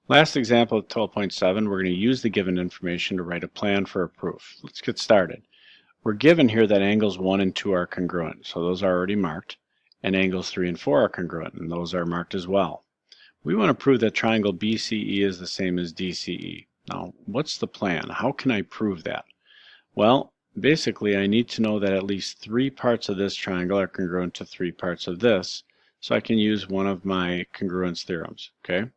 Last example of 12.7, we're going to use the given information to write a plan for a proof. Let's get started. We're given here that angles 1 and 2 are congruent, so those are already marked, and angles 3 and 4 are congruent, and those are marked as well. We want to prove that triangle BCE is the same as DCE. Now, what's the plan? How can I prove that? Well, basically I need to know that at least 3 parts of this triangle are congruent to 3 parts of this, so I can use one of my congruence theorems, okay?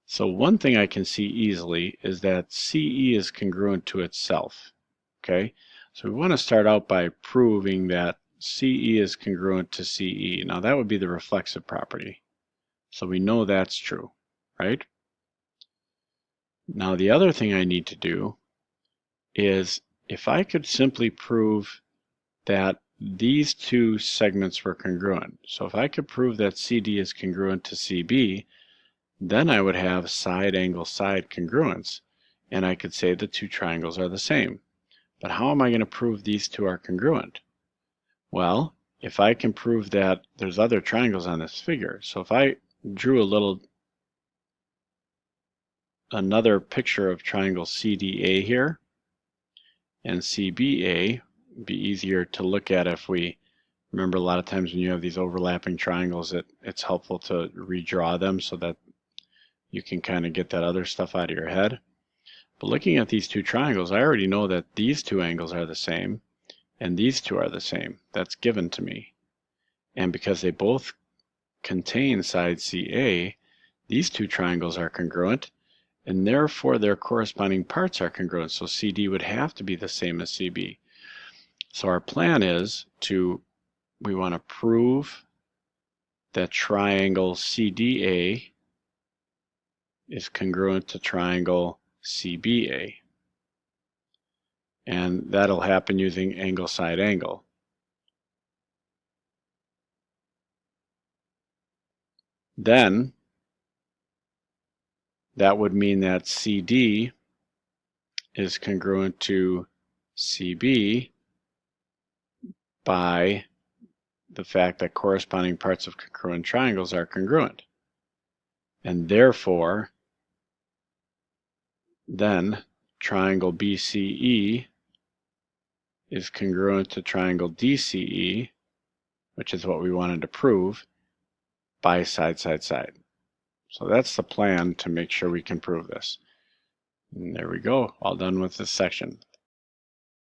So one thing I can see easily is that CE is congruent to itself, okay? So we want to start out by proving that CE is congruent to CE. Now that would be the reflexive property. So we know that's true, right? Now the other thing I need to do is if I could simply prove that these two segments were congruent. So if I could prove that CD is congruent to CB, then I would have side angle side congruence, and I could say the two triangles are the same. But how am I going to prove these two are congruent? Well, if I can prove that there's other triangles on this figure, so if I drew another picture of triangle CDA here and CBA, it'd be easier to look at if we remember a lot of times when you have these overlapping triangles, it's helpful to redraw them so that you can kind of get that other stuff out of your head. But looking at these two triangles, I already know that these two angles are the same and these two are the same. That's given to me. And because they both contain side CA, these two triangles are congruent, and therefore their corresponding parts are congruent. So CD would have to be the same as CB. So our plan is we want to prove that triangle CDA is congruent to triangle CBA. And that'll happen using angle side angle. Then that would mean that CD is congruent to CB by the fact that corresponding parts of congruent triangles are congruent. And therefore, then triangle BCE is congruent to triangle DCE, which is what we wanted to prove, by side, side, side. So that's the plan to make sure we can prove this. And there we go, all done with this section.